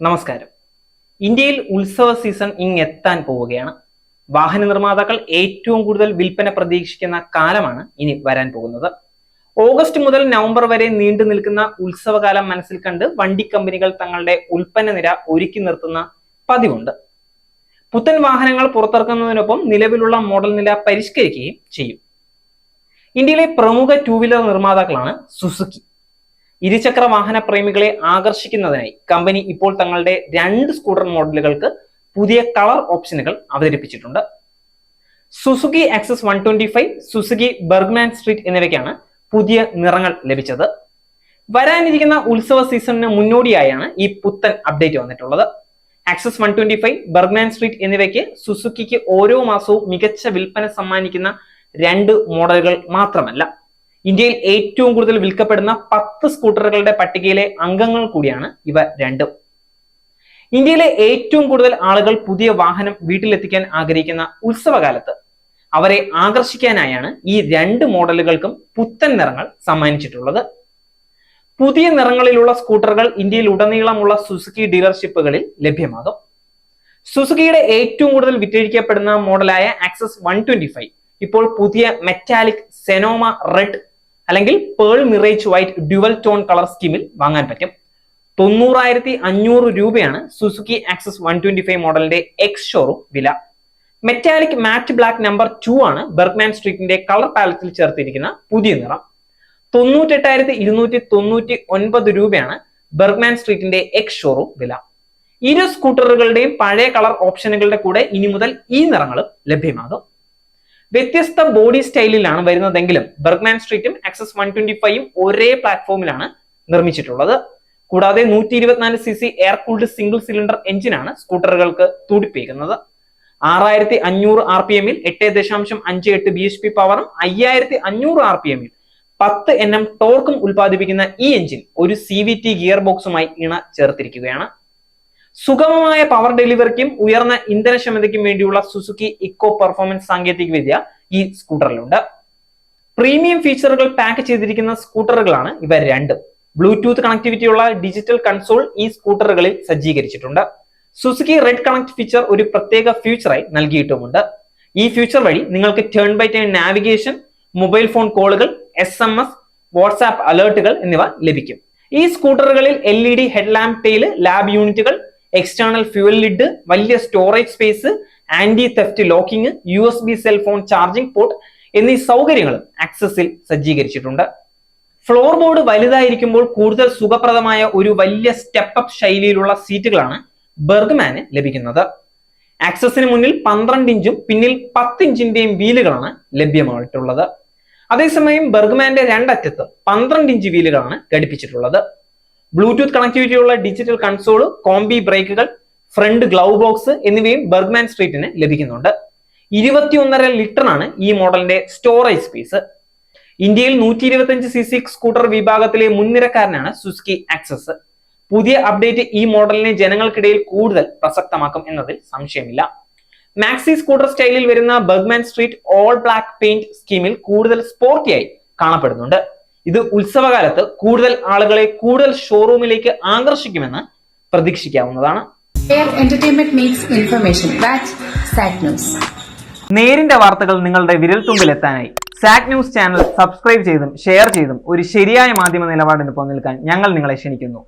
നമസ്കാരം. ഇന്ത്യയിൽ ഉത്സവ സീസൺ ഇങ്ങെത്താൻ പോവുകയാണ്. വാഹന നിർമ്മാതാക്കൾ ഏറ്റവും കൂടുതൽ വിൽപ്പന പ്രതീക്ഷിക്കുന്ന കാലമാണ് ഇനി വരാൻ പോകുന്നത്. ഓഗസ്റ്റ് മുതൽ നവംബർ വരെ നീണ്ടു നിൽക്കുന്ന ഉത്സവകാലം മനസ്സിൽ കണ്ട് വണ്ടി കമ്പനികൾ തങ്ങളുടെ ഉൽപ്പന്ന നിര ഒരുക്കി നിർത്തുന്ന പതിവുണ്ട്. പുത്തൻ വാഹനങ്ങൾ പുറത്തിറക്കുന്നതിനൊപ്പം നിലവിലുള്ള മോഡൽ നില പരിഷ്കരിക്കുകയും ചെയ്യും. ഇന്ത്യയിലെ പ്രമുഖ ടൂ വീലർ നിർമ്മാതാക്കളാണ് സുസുക്കി. ഇരുചക്ര വാഹന പ്രേമികളെ ആകർഷിക്കുന്നതിനായി കമ്പനി ഇപ്പോൾ തങ്ങളുടെ 2 സ്കൂട്ടർ മോഡലുകൾക്ക് പുതിയ കളർ ഓപ്ഷനുകൾ അവതരിപ്പിച്ചിട്ടുണ്ട്. Suzuki access 125, Suzuki Bergman street എന്നിവയ്ക്കാണ് പുതിയ നിറങ്ങൾ ലഭിച്ചത്. വരാനിരിക്കുന്ന ഉത്സവ സീസണിന് മുന്നോടിയായാണ് ഈ പുത്തൻ അപ്ഡേറ്റ് വന്നിട്ടുള്ളത്. ആക്സസ് 125, ബർഗ്മാൻ സ്ട്രീറ്റ് എന്നിവയ്ക്ക് സുസുക്കിക്ക് ഓരോ മാസവും മികച്ച വിൽപ്പന സമ്മാനിക്കുന്ന 2 മോഡലുകൾ മാത്രമല്ല, ഇന്ത്യയിൽ ഏറ്റവും കൂടുതൽ വിൽക്കപ്പെടുന്ന 10 സ്കൂട്ടറുകളുടെ പട്ടികയിലെ അംഗങ്ങൾ കൂടിയാണ് ഇവ രണ്ടും. ഇന്ത്യയിലെ ഏറ്റവും കൂടുതൽ ആളുകൾ പുതിയ വാഹനം വീട്ടിലെത്തിക്കാൻ ആഗ്രഹിക്കുന്ന ഉത്സവകാലത്ത് അവരെ ആകർഷിക്കാനായാണ് ഈ 2 മോഡലുകൾക്കും പുത്തൻ നിറങ്ങൾ സമ്മാനിച്ചിട്ടുള്ളത്. പുതിയ നിറങ്ങളിലുള്ള സ്കൂട്ടറുകൾ ഇന്ത്യയിൽ ഉടനീളമുള്ള സുസുക്കി ഡീലർഷിപ്പുകളിൽ ലഭ്യമാകും. സുസുക്കിയുടെ ഏറ്റവും കൂടുതൽ വിറ്റഴിക്കപ്പെടുന്ന മോഡലായ ആക്സസ് 125 ഇപ്പോൾ പുതിയ മെറ്റാലിക് സെനോമ റെഡ് അല്ലെങ്കിൽ pearl mirage white dual tone colour സ്കീമിൽ വാങ്ങാൻ പറ്റും. 90,500 രൂപയാണ് സുസുക്കി ആക്സസ് 125 മോഡലിന്റെ എക്സ് ഷോറൂം വില. മെറ്റാലിക് മാറ്റ് ബ്ലാക്ക് നമ്പർ 2 ആണ് ബർഗ്മാൻ സ്ട്രീറ്റിന്റെ കളർ പാലറ്റിൽ ചേർത്തിരിക്കുന്ന പുതിയ നിറം. 98,299 രൂപയാണ് ബർഗ്മാൻ സ്ട്രീറ്റിന്റെ എക്സ് ഷോറൂം വില. ഇരു സ്കൂട്ടറുകളുടെയും പഴയ കളർ ഓപ്ഷനുകളുടെ കൂടെ ഇനി മുതൽ ഈ നിറങ്ങളും ലഭ്യമാകും. വ്യത്യസ്ത ബോഡി സ്റ്റൈലിലാണ് വരുന്നതെങ്കിലും ബർഗ്മാൻ സ്ട്രീറ്റും ആക്സസ് 125ഉം ഒരേ പ്ലാറ്റ്ഫോമിലാണ് നിർമ്മിച്ചിട്ടുള്ളത്. കൂടാതെ 124cc air cooled single cylinder എഞ്ചിനാണ് സ്കൂട്ടറുകൾക്ക് തുടിപ്പിക്കുന്നത്. 6500 RPM 8.58 bhp പവറും 5500 RPM 10 Nm ടോർക്കും ഉൽപ്പാദിപ്പിക്കുന്ന ഈ എഞ്ചിൻ ഒരു CVT ഗിയർ ബോക്സുമായി ഇണ ചേർത്തിരിക്കുകയാണ്. സുഗമമായ പവർ ഡെലിവറിക്കും ഉയർന്ന ഇന്ധനക്ഷമതയ്ക്കും വേണ്ടിയുള്ള സുസുക്കി ഇക്കോ പെർഫോമൻസ് സാങ്കേതിക വിദ്യ ഈ സ്കൂട്ടറിലുണ്ട്. പ്രീമിയം ഫീച്ചറുകൾ പാക്ക് ചെയ്തിരിക്കുന്ന സ്കൂട്ടറുകളാണ് ഇവ രണ്ടും. ബ്ലൂടൂത്ത് കണക്ടിവിറ്റിയുള്ള ഡിജിറ്റൽ കൺസോൾ ഈ സ്കൂട്ടറുകളിൽ സജ്ജീകരിച്ചിട്ടുണ്ട്. സുസുക്കി റെഡ് കണക്ട് ഫീച്ചർ ഒരു പ്രത്യേക ഫീച്ചറായി നൽകിയിട്ടുമുണ്ട്. ഈ ഫീച്ചർ വഴി നിങ്ങൾക്ക് turn by turn navigation, mobile phone കോളുകൾ, SMS, വാട്സാപ്പ് അലേർട്ടുകൾ എന്നിവ ലഭിക്കും. ഈ സ്കൂട്ടറുകളിൽ LED ഹെഡ്ലാമ്പ് ടെയിൽ, ലാബ് യൂണിറ്റുകൾ, എക്സ്റ്റേണൽ ഫ്യൂവൽ ലിഡ്, വലിയ storage space, anti theft locking, USB cell phone charging port എന്നീ സൗകര്യങ്ങളും ആക്സസിൽ സജ്ജീകരിച്ചിട്ടുണ്ട്. ഫ്ലോർ ബോർഡ് വലുതായിരിക്കുമ്പോൾ കൂടുതൽ സുഖപ്രദമായ ഒരു വലിയ സ്റ്റെപ്പ് അപ്പ് ശൈലിയിലുള്ള സീറ്റുകളാണ് ബർഗ്മാന് ലഭിക്കുന്നത്. ആക്സസിന് മുന്നിൽ 12 ഇഞ്ചും പിന്നിൽ 10 ഇഞ്ചിന്റെയും വീലുകളാണ് ലഭ്യമായിട്ടുള്ളത്. അതേസമയം ബർഗ്മാന്റെ രണ്ടറ്റത്ത് 12 ഇഞ്ച് വീലുകളാണ് ഘടിപ്പിച്ചിട്ടുള്ളത്. ബ്ലൂടൂത്ത് കണക്ടിവിറ്റിയുള്ള ഡിജിറ്റൽ കൺസോള്, കോംബി ബ്രേക്കുകൾ, ഫ്രണ്ട് ഗ്ലൗ ബോക്സ് എന്നിവയും ബർഗ്മാൻ സ്ട്രീറ്റിന് ലഭിക്കുന്നുണ്ട്. 21.5 ലിറ്ററാണ് ഈ മോഡലിന്റെ സ്റ്റോറേജ് സ്പേസ്. ഇന്ത്യയിൽ 125cc സ്കൂട്ടർ വിഭാഗത്തിലെ മുൻനിരക്കാരനാണ് സുസുക്കി ആക്സസ്. പുതിയ അപ്ഡേറ്റ് ഈ മോഡലിനെ ജനങ്ങൾക്കിടയിൽ കൂടുതൽ പ്രസക്തമാക്കും എന്നതിൽ സംശയമില്ല. മാക്സി സ്കൂട്ടർ സ്റ്റൈലിൽ വരുന്ന Bergman street all black paint സ്കീമിൽ കൂടുതൽ സ്പോർട്ടിയായി കാണപ്പെടുന്നുണ്ട്. ഇത് ഉത്സവകാലത്ത് കൂടുതൽ ആളുകളെ കൂടുതൽ ഷോറൂമിലേക്ക് ആകർഷിക്കുമെന്ന് പ്രതീക്ഷിക്കാവുന്നതാണ്. നേരിന്റെ വാർത്തകൾ നിങ്ങളുടെ വിരൽത്തുമ്പിൽ എത്താനായി സാക് ന്യൂസ് ചാനൽ സബ്സ്ക്രൈബ് ചെയ്തും ഷെയർ ചെയ്തും ഒരു ശരിയായ മാധ്യമ നിലപാടിന് നിൽക്കാൻ ഞങ്ങൾ നിങ്ങളെ ക്ഷണിക്കുന്നു.